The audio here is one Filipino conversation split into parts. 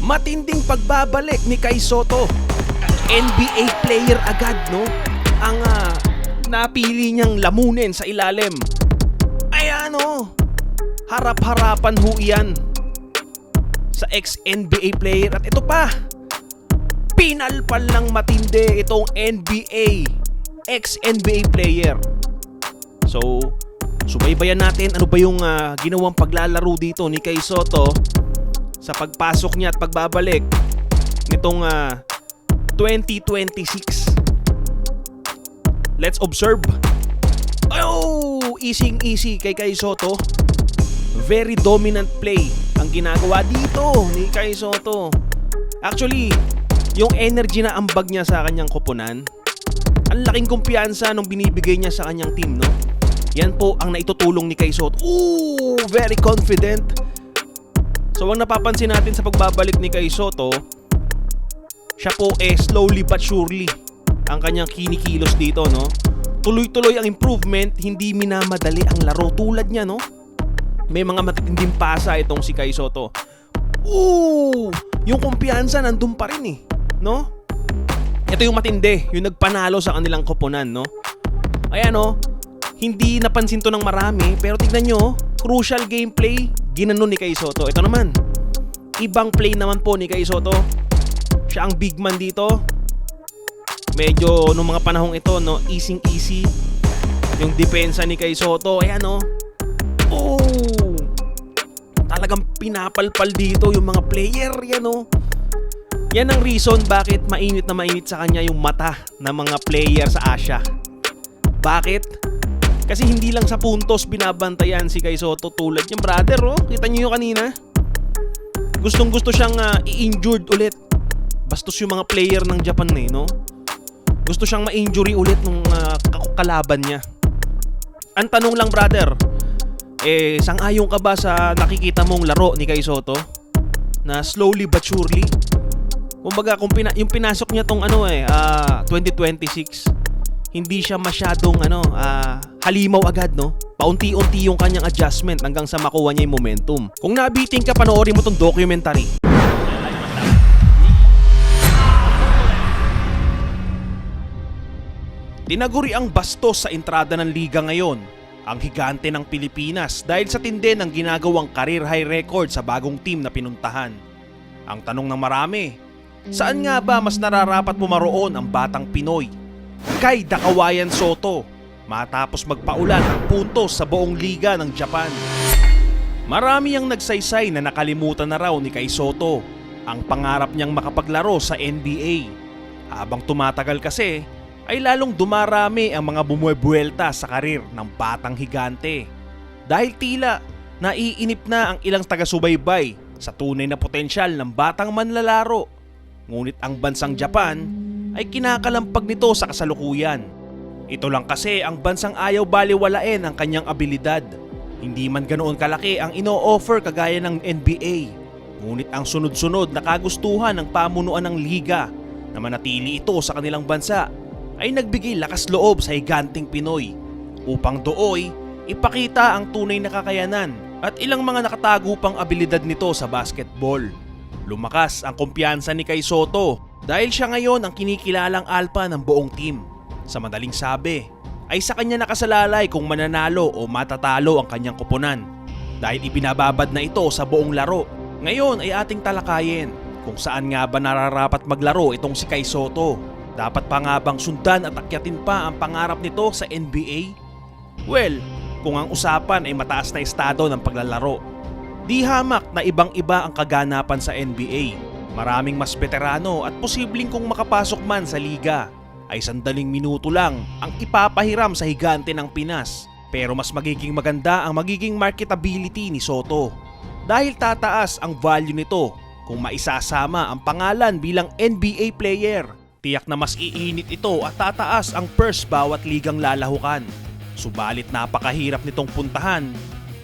Matinding pagbabalik ni Kai Sotto. NBA player agad, no? Ang napili niyang lamunin sa ilalim. Ay harap-harapan ho iyan sa ex-NBA player. At ito pa, pinalpal ng matindi itong ex-NBA player. So, subaybayan natin ano ba yung ginawang paglalaro dito ni Kai Sotto sa pagpasok niya at pagbabalik nitong 2026. Let's observe. Easy kay Kai Sotto. Very dominant play ang ginagawa dito ni Kai Sotto. Actually, yung energy na ambag niya sa kanyang koponan, ang laking kumpiyansa nung binibigay niya sa kanyang team, no? Yan po ang naitutulong ni Kai Sotto. Very confident. So ang napapansin natin sa pagbabalik ni Kai Sotto, siya po slowly but surely ang kanyang kinikilos dito, no? Tuloy-tuloy ang improvement, hindi minamadali ang laro tulad niya, no? May mga matitinding pasa itong si Kai Sotto. Yung kumpiyansa nandun pa rin no? Ito yung matindi, yung nagpanalo sa kanilang koponan, no? Ayan, no? Hindi napansin to ng marami, pero tignan nyo, crucial gameplay, ginanon ni Kai Sotto. Ito naman, ibang play naman po ni Kai Sotto. Siya ang big man dito. Medyo nung mga panahong ito, no, easy yung depensa ni Kai Sotto. Ayan, no? Talagang pinapalpal dito yung mga player, yan, no? Yan ang reason bakit mainit na mainit sa kanya yung mata ng mga player sa Asia. Bakit? Kasi hindi lang sa puntos binabantayan si Kai Sotto tulad yung brother, oh. Kita niyo yung kanina? Gustong-gusto siyang i-injured ulit. Bastos yung mga player ng Japan, no? Gusto siyang ma-injury ulit nung kalaban niya. Ang tanong lang, brother, sang-ayon ka ba sa nakikita mong laro ni Kai Sotto? Na slowly but surely, kumbaga yung pinasok niya tong 2026, hindi siya masyadong halimaw agad, no? Paunti-unti yung kanyang adjustment hanggang sa makuha niya yung momentum. Kung nabitin ka, panoorin mo tong documentary. Tinaguri ang bastos sa entrada ng liga ngayon ang higante ng Pilipinas dahil sa tindi ng ginagawang career high record sa bagong team na pinuntahan. Ang tanong ng marami, saan nga ba mas nararapat pumaroon ang batang Pinoy? Kay Dakawayan Sotto, matapos magpaulan ng puntos sa buong liga ng Japan. Marami ang nagsaysay na nakalimutan na raw ni Kai Sotto ang pangarap niyang makapaglaro sa NBA. Habang tumatagal kasi, ay lalong dumarami ang mga bumubuelta sa karir ng batang higante. Dahil tila naiinip na ang ilang taga-subaybay sa tunay na potensyal ng batang manlalaro. Ngunit ang bansang Japan ay kinakalampag nito sa kasalukuyan. Ito lang kasi ang bansang ayaw baliwalain ang kanyang abilidad. Hindi man ganoon kalaki ang ino-offer kagaya ng NBA. Ngunit ang sunod-sunod na kagustuhan ng pamunuan ng liga na manatili ito sa kanilang bansa ay nagbigay lakas loob sa higanteng Pinoy upang dooy ipakita ang tunay na kakayanan at ilang mga nakatago pang abilidad nito sa basketball. Lumakas ang kumpiyansa ni Kai Sotto dahil siya ngayon ang kinikilalang alpha ng buong team. Sa madaling sabi, ay sa kanya nakasalalay kung mananalo o matatalo ang kanyang koponan dahil ibinababad na ito sa buong laro. Ngayon ay ating talakayin kung saan nga ba nararapat maglaro itong si Kai Sotto. Dapat pa nga bang sundan at akyatin pa ang pangarap nito sa NBA? Well, kung ang usapan ay mataas na estado ng paglalaro, di hamak na ibang-iba ang kaganapan sa NBA. Maraming mas veterano at posibleng kung makapasok man sa liga, ay sandaling minuto lang ang ipapahiram sa higante ng Pinas. Pero mas magiging maganda ang magiging marketability ni Sotto dahil tataas ang value nito kung maisasama ang pangalan bilang NBA player. Tiyak na mas iinit ito at tataas ang purse bawat ligang lalahukan. Subalit napakahirap nitong puntahan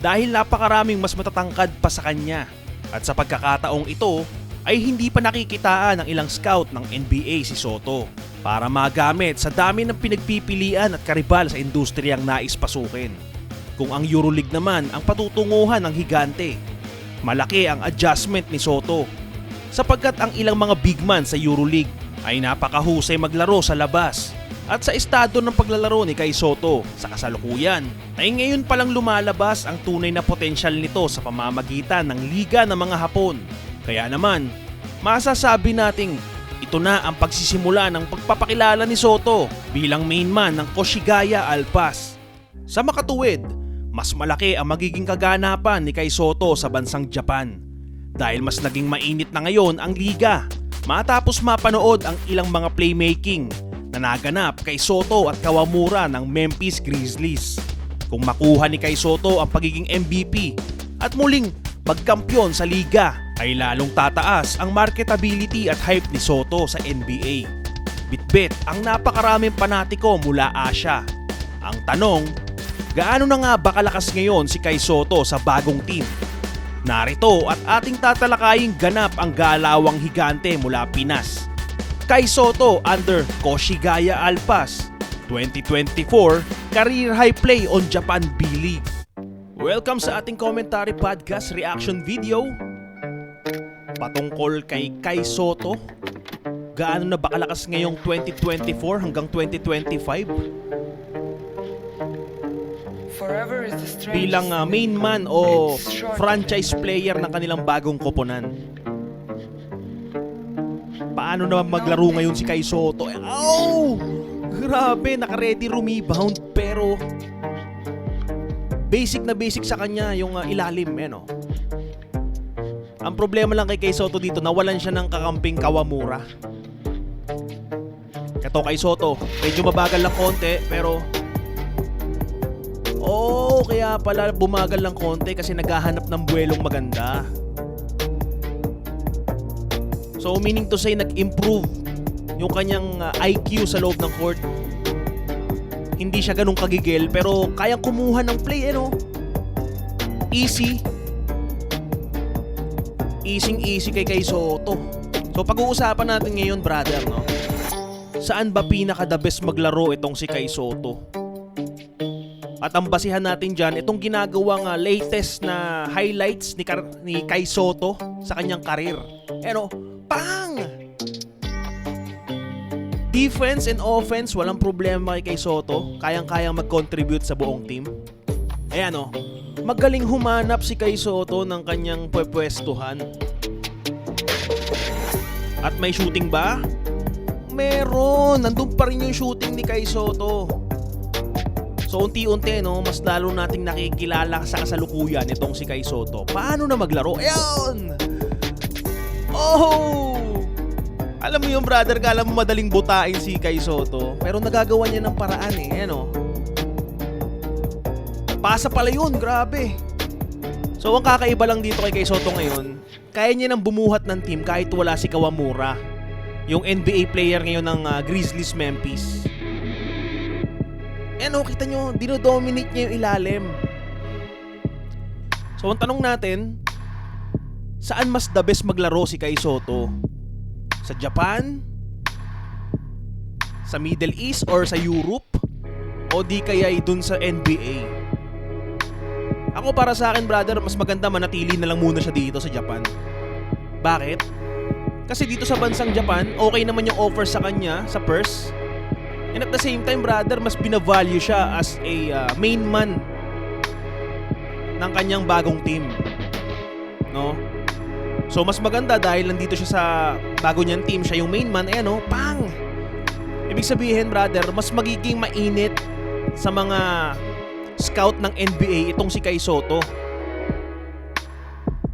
dahil napakaraming mas matatangkad pa sa kanya. At sa pagkakataong ito ay hindi pa nakikitaan ng ilang scout ng NBA si Sotto para magamit sa dami ng pinagpipilian at karibal sa industriyang nais pasukin. Kung ang EuroLeague naman ang patutunguhan ng higante, malaki ang adjustment ni Sotto. sapagkat ang ilang mga big man sa EuroLeague ay napakahusay maglaro sa labas. At sa estado ng paglalaro ni Kai Sotto sa kasalukuyan ay ngayon palang lumalabas ang tunay na potensyal nito sa pamamagitan ng Liga ng mga Hapon. Kaya naman, masasabi nating ito na ang pagsisimula ng pagpapakilala ni Sotto bilang main man ng Koshigaya Alpas. Sa makatuwid, mas malaki ang magiging kaganapan ni Kai Sotto sa bansang Japan dahil mas naging mainit na ngayon ang liga matapos mapanood ang ilang mga playmaking na naganap kay Sotto at Kawamura ng Memphis Grizzlies. Kung makuha ni Kai Sotto ang pagiging MVP at muling magkampiyon sa liga, ay lalong tataas ang marketability at hype ni Sotto sa NBA. Bitbit ang napakaraming panatiko mula Asia. Ang tanong, gaano na nga ba kalakas ngayon si Kai Sotto sa bagong team? Narito at ating tatalakaying ganap ang galawang higante mula Pinas. Kai Sotto under Koshigaya Alpas 2024 Career High Play on Japan B-League. Welcome sa ating commentary podcast reaction video patungkol kay Kai Sotto. Gaano na ba kalakas ngayong 2024 hanggang 2025? Bilang main man o franchise player ng kanilang bagong koponan. Paano naman maglaro ngayon si Kai Sotto? Grabe, naka-ready rebound pero basic na basic sa kanya yung ilalim, no? Ang problema lang kay Kai Sotto dito, nawalan siya ng kakamping Kawamura. Kato Kai Sotto, medyo mabagal lang konti pero kaya pala bumagal lang konti kasi naghahanap ng buwelong maganda. So meaning to say, nag-improve yung kanyang IQ sa loob ng court. Hindi siya ganun kagigil pero kayang kumuha ng play, no? Easy. Easy kay Kai Sotto. So pag-uusapan natin ngayon, brother, no? Saan ba pinaka-the best maglaro itong si Kai Sotto? At ang basihan natin dyan, itong ginagawang latest na highlights ni Kai Sotto sa kanyang karir. Pang! Defense and offense, walang problema kay Kai Sotto. Kayang-kayang mag-contribute sa buong team. Ayan, magaling humanap si Kai Sotto ng kanyang pwestuhan. At may shooting ba? Meron! Nandun pa rin yung shooting ni Kai Sotto. So unti-unti, mas lalo nating nakikilala sa kasalukuyan itong si Kai Sotto. Paano na maglaro? Ayun! Alam mo yung brother, kala mo madaling butain si Kai Sotto, pero nagagawa niya ng paraan Pasa pala yun, grabe. So ang kakaiba lang dito kay Kai Sotto ngayon, kaya niya nang bumuhat ng team kahit wala si Kawamura, yung NBA player ngayon ng Grizzlies Memphis. Kita nyo, dinodominate niya yung ilalim. So ang tanong natin, saan mas the best maglaro si Kai Sotto? Sa Japan? Sa Middle East or sa Europe? O di kaya dun sa NBA? Ako para sa akin, brother, mas maganda manatili na lang muna siya dito sa Japan. Bakit? Kasi dito sa bansang Japan, okay naman yung offer sa kanya, sa purse. And at the same time, brother, mas binavalue siya as a main man ng kanyang bagong team. No? So mas maganda dahil nandito siya sa bago niyang team, siya yung main man, pang! Ibig sabihin, brother, mas magiging mainit sa mga scout ng NBA itong si Kai Sotto.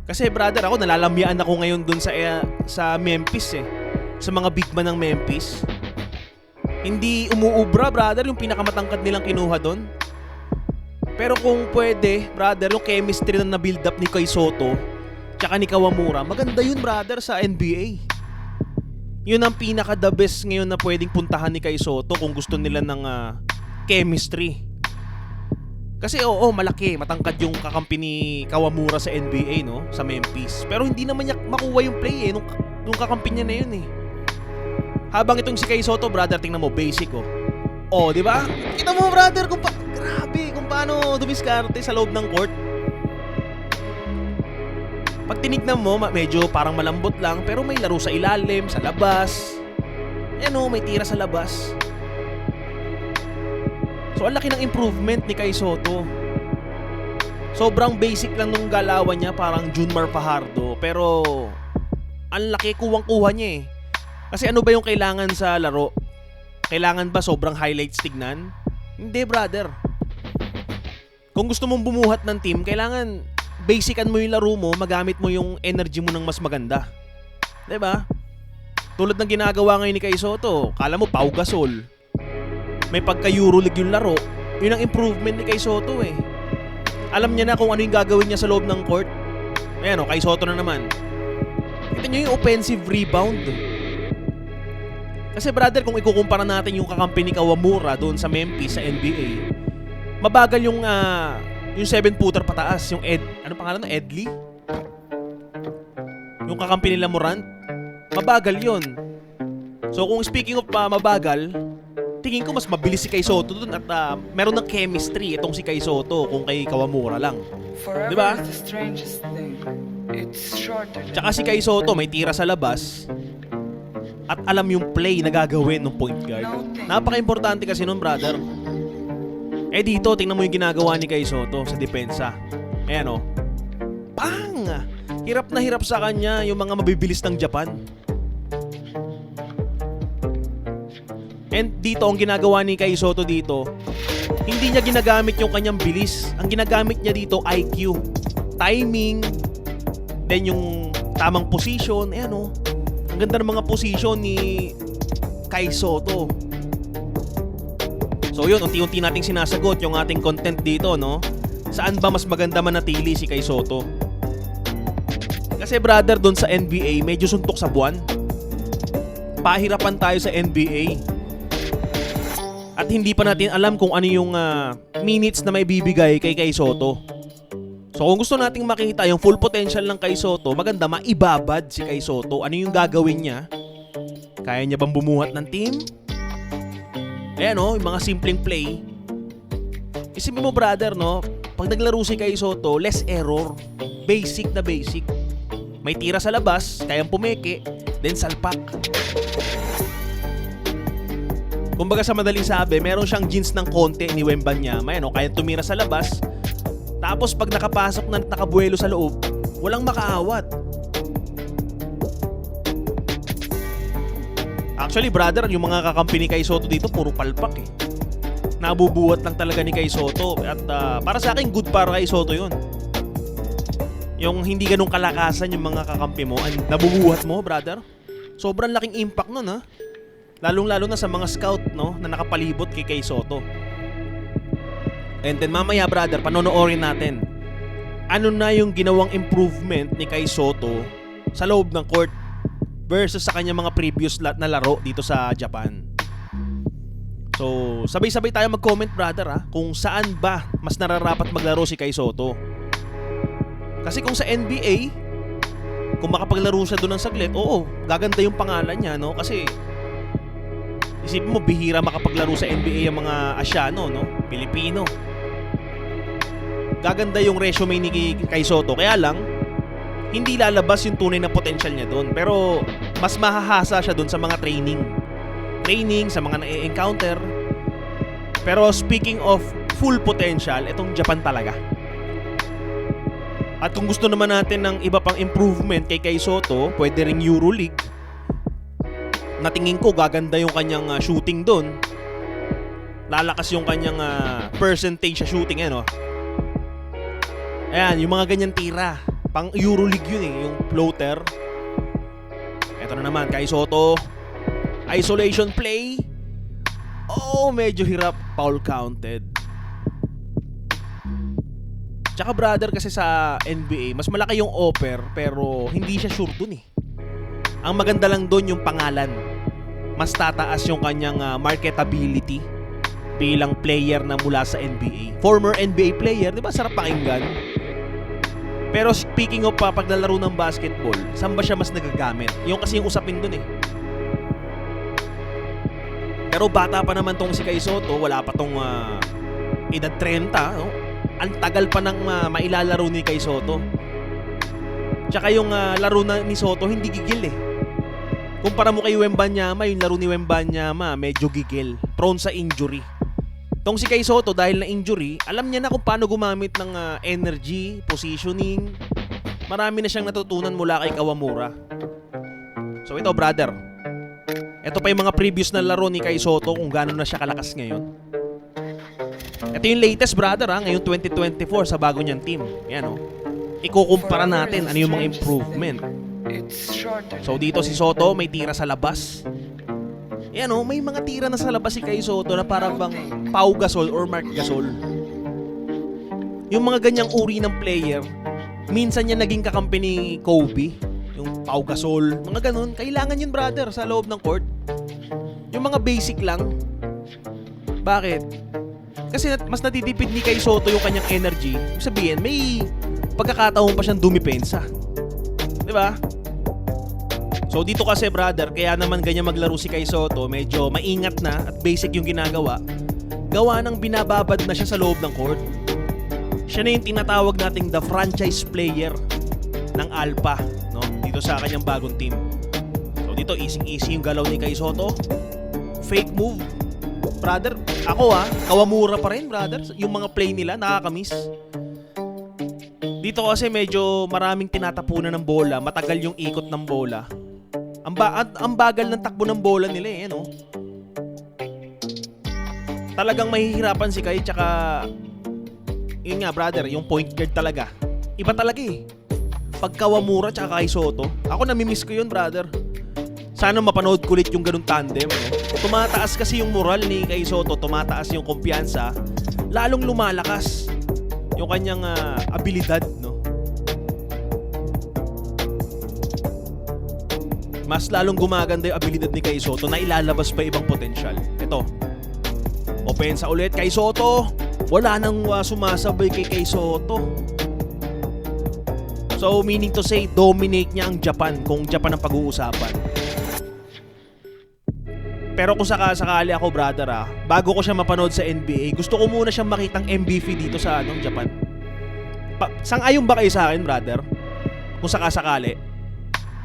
Kasi brother, ako nalalamyaan ako ngayon dun sa Memphis sa mga big man ng Memphis. Hindi umuubra, brother, yung pinakamatangkad nilang kinuha dun. Pero kung pwede, brother, yung chemistry na na-build up ni Kai Sotto tsaka ni Kawamura, maganda yun, brother, sa NBA. Yun ang pinaka-the best ngayon na pwedeng puntahan ni Kai Sotto kung gusto nila ng chemistry. Kasi malaki, matangkad yung kakampi ni Kawamura sa NBA, no? Sa Memphis. Pero hindi naman niya makuha yung play nung kakampi niya na yun Habang itong si Kai Sotto, brother, tingnan mo, basic di ba? Kita mo, brother, grabe kung paano dumiskarte sa loob ng court. Pag tinignan mo, medyo parang malambot lang, pero may laro sa ilalim, sa labas. Ayan o, may tira sa labas. So ang laki ng improvement ni Kai Sotto. Sobrang basic lang nung galawan niya, parang Junmar Fajardo, pero ang laki, kuwang-kuha niya eh. Kasi ano ba yung kailangan sa laro? Kailangan ba sobrang highlights tignan? Hindi, brother. Kung gusto mong bumuhat ng team, kailangan basican mo yung laro mo, magamit mo yung energy mo ng mas maganda. 'Di ba? Tulad ng ginagawa ngayon ni Kai Sotto, kala mo Pau Gasol. May pagka-Euroleague yung laro. Yun ang improvement ni Kai Sotto eh. Alam niya na kung ano yung gagawin niya sa loob ng court. Ayan o, Kai Sotto na naman. Kita niyo yung offensive rebound. Kasi brother, kung ikukumpara natin yung kakampi ni Kawamura doon sa Memphis sa NBA, mabagal yung 7-footer pataas, yung ano pangalan no? Edley? Yung kakampi nila Morant, mabagal yun. So kung speaking of mabagal, tingin ko mas mabilis si Kai Sotto doon at meron ng chemistry itong si Kai Sotto kung kay Kawamura lang. Di ba? Tsaka si Kai Sotto may tira sa labas at alam yung play na gagawin ng point guard. Napaka-importante kasi nun, brother. Eh dito, tingnan mo yung ginagawa ni Kai Sotto sa depensa. Ayan o. Pang! Hirap na hirap sa kanya yung mga mabibilis ng Japan. And dito, ang ginagawa ni Kai Sotto dito, hindi niya ginagamit yung kanyang bilis. Ang ginagamit niya dito, IQ. Timing, then yung tamang position. Ayan o. Ang ganda ng mga position ni Kai Sotto. So yun, unti-unti nating sinasagot yung ating content dito, no? Saan ba mas maganda manatili si Kai Sotto? Kasi brother, doon sa NBA, medyo suntok sa buwan. Pahirapan tayo sa NBA. At hindi pa natin alam kung ano yung minutes na may bibigay kay Kai Sotto. So kung gusto nating makita yung full potential ng Kai Sotto, maganda maibabad si Kai Sotto. Ano yung gagawin niya? Kaya niya bang bumuhat ng team? Ayan o, yung mga simpleng play. Isipin mo brother, no? Pag naglaro si Kai Sotto, less error. Basic na basic. May tira sa labas, kayang pumeke, then salpak. Kumbaga sa madaling sabi, meron siyang jeans ng konti ni Wembanyama. Ayan o, kayang tumira sa labas. Tapos pag nakapasok na nakabuelo sa loob, walang makaawat. Actually brother, yung mga kakampi ni Kai Sotto dito puro palpak eh. Nabubuhat lang talaga ni Kai Sotto. At para sa akin, good para Kai Sotto yun. Yung hindi ganun kalakasan yung mga kakampi mo, nabubuhat mo brother. Sobrang laking impact nun ha. Lalong-lalo na sa mga scout, no, na nakapalibot kay Kai Sotto. And then mamaya brother, panonoorin natin ano na yung ginawang improvement ni Kai Sotto sa loob ng court versus sa kanya mga previous na laro dito sa Japan. So sabay-sabay tayo mag-comment brother ha, kung saan ba mas nararapat maglaro si Kai Sotto. Kasi kung sa NBA, kung makapaglaro siya doon ng saglit, oo, gaganda yung pangalan niya, no? Kasi isipin mo, bihira makapaglaro sa NBA ang mga Asyano, no? Pilipino. Gaganda yung resume ni Kai Sotto. Kaya lang, hindi lalabas yung tunay na potential niya doon. Pero, mas mahahasa siya doon sa mga training. Training, sa mga na-encounter. Pero, speaking of full potential, itong Japan talaga. At kung gusto naman natin ng iba pang improvement kay Kai Sotto, pwede ring Euroleague. Natingin ko gaganda yung kanyang shooting doon. Lalakas yung kanyang percentage sa shooting, ano. Ayan, yung mga ganyan tira. Pang Euroleague yun eh, yung floater. Eto na naman, Kai Sotto. Isolation play. Oh, medyo hirap. Foul counted. Tsaka brother, kasi sa NBA, mas malaki yung offer pero hindi siya sure dun eh. Ang maganda lang dun yung pangalan. Mas tataas yung kanyang marketability bilang player na mula sa NBA. Former NBA player, di ba sarap pakinggan? Pero speaking of paglalaro ng basketball, saan ba siya mas nagagamit? Yung kasi yung usapin dun eh. Pero bata pa naman tong si Kai Sotto, wala pa tong edad 30, no? Ang tagal pa nang mailalaro ni Kai Sotto. Tsaka yung laro ni Soto, hindi gigil eh. Kumpara mo kay Wembanyama, yung laro ni Wembanyama, medyo gigil. Prone sa injury. Tong si Kai Soto, dahil na injury, alam niya na kung paano gumamit ng energy, positioning. Marami na siyang natutunan mula kay Kawamura. So ito, brother. Ito pa yung mga previous na laro ni Kai Soto kung gaano na siya kalakas ngayon. Ito yung latest, brother, ngayon 2024 sa bago niyang team. Yan, oh. Ikukumpara natin ano yung mga improvement. So dito si Soto may tira sa labas. Yan, oh, may mga tira na sa labas si Kai Soto na parang bang Pau Gasol or Marc Gasol. Yung mga ganyang uri ng player, minsan niya naging kakampi ni Kobe. Yung Pau Gasol, mga ganun. Kailangan yun, brother, sa loob ng court. Yung mga basic lang. Bakit? Kasi mas natitipid ni Kai Soto yung kanyang energy. Ibig sabihin, may pagkakataon pa siyang dumipensa. Diba? So dito kasi, brother, kaya naman ganyan maglaro si Kai Soto, medyo maingat na at basic yung ginagawa. Gawa ng binababad na siya sa loob ng court. Siya na yung tinatawag nating the franchise player ng Alpha, no? Dito sa kanyang bagong team. So dito easy yung galaw ni Kai Soto. Fake move. Brother, ako Kawamura pa rin, brother. Yung mga play nila nakakamiss. Dito kasi medyo maraming tinatapunan ng bola, matagal yung ikot ng bola. Ang bagal ng takbo ng bola nila eh, no? Talagang mahihirapan si Kai, tsaka yun nga, brother, yung point guard talaga. Iba talaga eh. Pag Kawamura tsaka Kai Soto, ako namimiss ko yun, brother. Sana mapanood ko ulit yung ganung tandem, no? Tumataas kasi yung moral ni Kai Soto, tumataas yung kumpiyansa, lalong lumalakas yung kanyang abilidad, no? Mas lalong gumaganda yung abilidad ni Kai Soto na ilalabas pa ibang potensyal. Ito, opensa ulit, Kai Soto. Wala nang sumasabay kay Kai Soto. So meaning to say, dominate niya ang Japan kung Japan ang pag-uusapan. Pero kung sakali ako, brother, bago ko siya mapanood sa NBA, gusto ko muna siyang makitang MVP dito sa Japan. Sang-ayon ba kayo sa akin, brother? Kung sakali,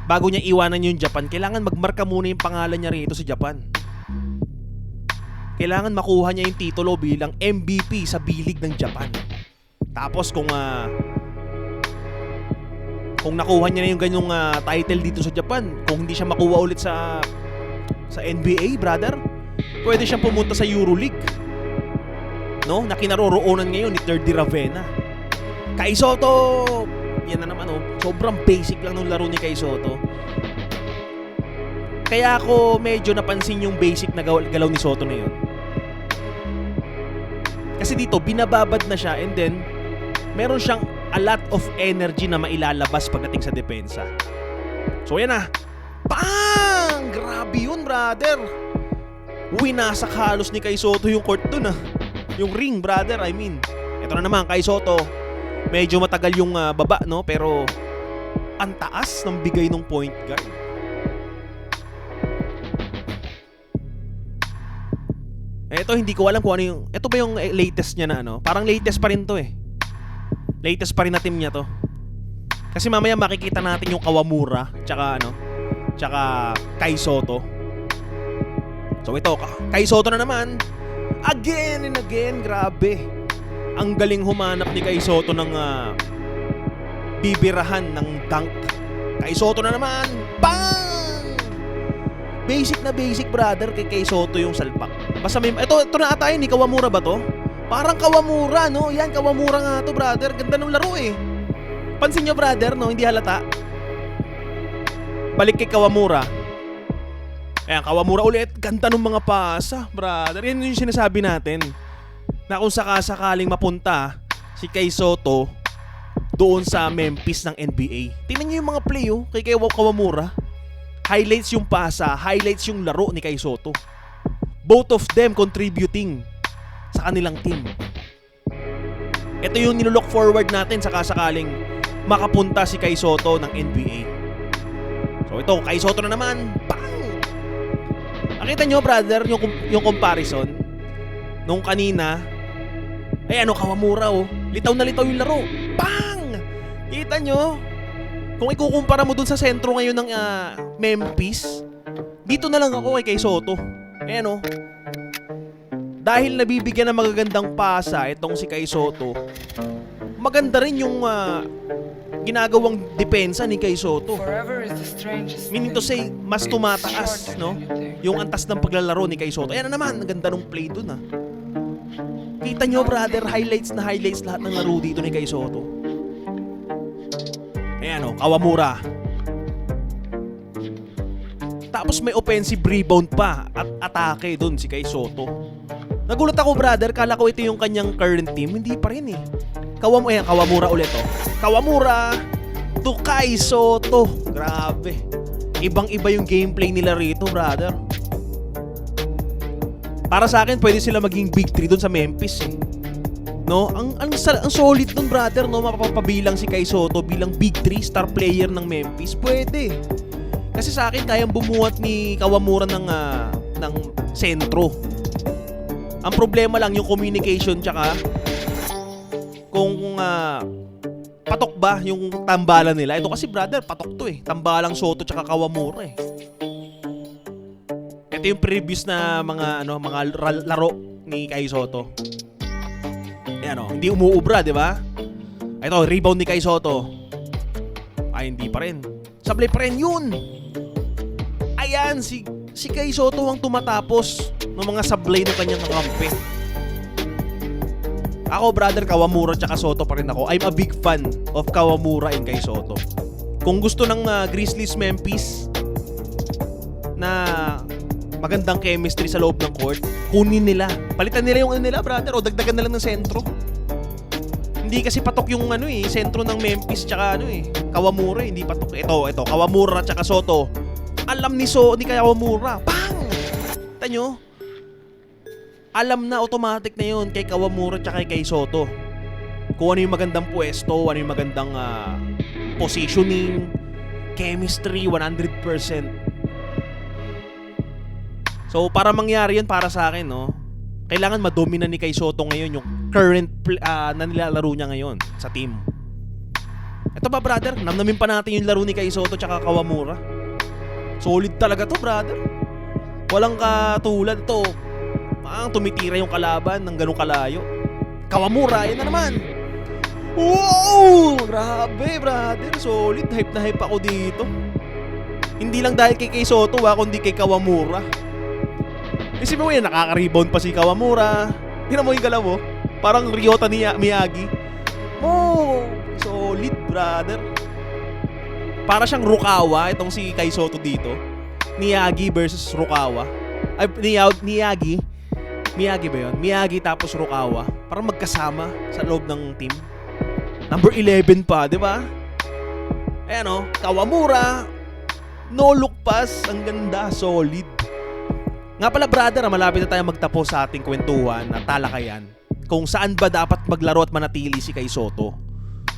bago niya iwanan yung Japan, kailangan magmarka muna yung pangalan niya rito sa Japan. Kailangan makuha niya yung titulo bilang MVP sa bilig ng Japan. Tapos kung nakuha niya na yung ganyong title dito sa Japan, kung hindi siya makuha ulit sa NBA, brother, pwede siyang pumunta sa EuroLeague, no? Na kinaroroonan ngayon ni Terdy Ravenna. Kai Soto, yan na naman, sobrang basic lang ng laro ni Kai Soto. Kaya ako medyo napansin yung basic na galaw ni Soto na yun. Kasi dito binababad na siya, and then meron siyang a lot of energy na mailalabas pagdating sa depensa. So yan na. Bang! Grabe yun, brother. Winasak halos ni Kai Soto yung court dun Yung ring, brother, I mean. Ito na naman, Kai Soto. Medyo matagal yung baba, no? Pero ang taas ng bigay ng point guard. Ito, hindi ko alam kung ano yung... Ito ba yung latest niya na Parang latest pa rin to eh. Latest pa rin na team niya to. Kasi mamaya makikita natin yung Kawamura tsaka Kai Soto. So ito, Kai Soto na naman. Again and again, grabe. Ang galing humanap ni Kai Soto ng bibirahan ng dunk. Kai Soto na naman. Bang! Basic na basic, brother, kay Kai Soto yung salpak. Basta may... Ito na ata yun, ni Kawamura ba to? Parang Kawamura, no? Yan, Kawamura nga to, brother. Ganda ng laro eh. Pansin nyo, brother, no? Hindi halata. Balik kay Kawamura. Ayan, Kawamura ulit. Ganda ng mga pasa, brother. Yan yung sinasabi natin. Na kung sakasakaling mapunta si Kai Soto doon sa Memphis ng NBA. Tingnan nyo yung mga play kay Kawamura. Highlights yung pasa, highlights yung laro ni Kai Soto. Both of them contributing sa kanilang team. Ito yung nilook forward natin sakasakaling makapunta si Kai Soto ng NBA. So ito, Kai Soto na naman. Bang! Nakita nyo, brother, yung comparison nung kanina. Ay, Kawamura Litaw na litaw yung laro. Bang! Kita nyo? Kung ikukumpara mo dun sa sentro ngayon ng Memphis, dito na lang ako kay Soto. Ayan o. Dahil nabibigyan ng magagandang pasa itong si Kai Soto, maganda rin yung ginagawang depensa ni Kai Soto. Meaning to say, mas tumataas, no? Yung antas ng paglalaro ni Kai Soto. Ayan na naman, ang ganda ng play dun, Kita nyo, brother, highlights na highlights lahat ng laro dito ni Kai Soto. Ayan o, Kawamura. Tapos may offensive rebound pa at atake dun si Kai Soto. Nagulat ako, brother, kala ko ito yung kanyang current team. Hindi pa rin Kawamura ulit Kawamura to Kai Soto. Grabe. Ibang-iba yung gameplay nila rito, brother. Para sa akin, pwede sila maging big 3 doon sa Memphis No? Ang solid dun, brother, no? Mapapabilang si Kai Soto bilang big 3 star player ng Memphis. Pwede. Kasi sa akin, kayang bumuhat ni Kawamura ng sentro. Ang problema lang yung communication tsaka kung patok ba yung tambalan nila. Ito kasi, brother, patok to Tambalang Soto tsaka Kawamura Ito yung previous na mga laro ni Kai Soto. Ayan hindi umuubra, di ba? Ito, rebound ni Kai Soto. Ay, hindi pa rin. Sablay pa rin yun. Ayan, si Kai Soto ang tumatapos ng mga sablay ng kanyang kampe. Ako, brother, Kawamura tsaka Soto pa rin ako. I'm a big fan of Kawamura and Kai Soto. Kung gusto ng Grizzlies Memphis na magandang chemistry sa loob ng court, kunin nila. Palitan nila yung nila, brother, o dagdagan na lang ng sentro. Hindi kasi patok yung sentro ng Memphis tsaka Kawamura, hindi patok. Ito, Kawamura tsaka Soto. Alam ni Kawamura. Bang! Kita nyo? Alam na, automatic na yun kay Kawamura tsaka kay Soto. Kung ano yung magandang pwesto, ano yung magandang positioning, chemistry, 100%. So, para mangyari yun para sa akin, kailangan madomina ni Kai Soto ngayon yung current na nilalaro niya ngayon sa team. Ito ba, brother? Namnamin pa natin yung laro ni Kai Soto tsaka Kawamura. Solid talaga to, brother. Walang katulad to. Tumitira yung kalaban ng ganung kalayo. Kawamura, yan na naman. Wow! Grabe, brother. Solid. Hype na hype ako dito. Hindi lang dahil kay Soto, kundi kay Kawamura. Isipin mo yan, nakaka-rebound pa si Kawamura. Tingnan mo yung galaw, parang Ryota ni Miyagi. Oh, solid, brother. Para siyang Rukawa, itong si Kai Soto dito. Miyagi versus Rukawa. Ay, Miyagi ba yun? Miyagi tapos Rukawa. Parang magkasama sa loob ng team. Number 11 pa, di ba? Ayan Kawamura. No look pass. Ang ganda, solid. Nga pala, brother, malapit na tayo magtapos sa ating kwentuhan at talakayan kung saan ba dapat maglaro at manatili si Kai Soto.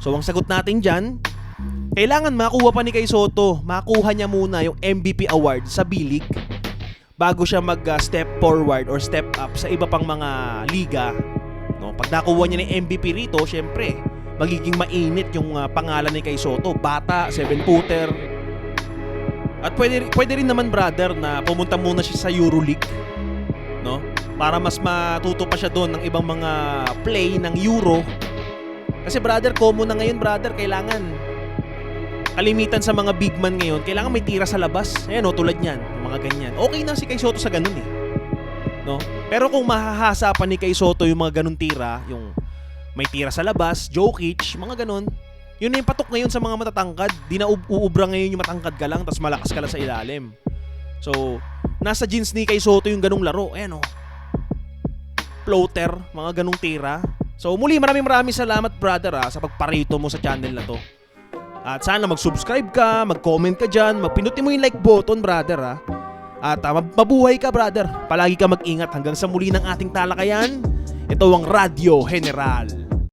So, ang sagot natin dyan, kailangan makuha pa ni Kai Soto. Makuha niya muna yung MVP award sa B-League bago siya mag-step forward or step up sa iba pang mga liga. Pag nakuha niya ng MVP rito, syempre, magiging mainit yung pangalan ni Kai Soto. Bata, 7-footer. At pwede rin naman, brother, na pumunta muna siya sa EuroLeague, para mas matuto pa siya doon ng ibang mga play ng Euro. Kasi, brother, common na ngayon, brother, kailangan kalimitan sa mga big man ngayon, kailangan may tira sa labas. Ayan tulad niyan, mga ganyan. Okay na si Kai Soto sa ganun Pero kung mahahasa pa ni Kai Soto yung mga ganun tira, yung may tira sa labas, Jokic, mga ganun, yun na yung patok ngayon sa mga matatangkad. Di na uubra ngayon yung matangkad ka lang, tapos malakas ka lang sa ilalim. So, nasa jeans ni Kai Soto yung ganung laro. Ayan floater, mga ganung tira. So, muli maraming salamat, brother, sa pagparito mo sa channel na to. At sana mag-subscribe ka, mag-comment ka dyan, magpinutin mo yung like button, brother, At mabuhay ka, brother. Palagi ka mag-ingat hanggang sa muli ng ating talakayan. Ito ang Radio General.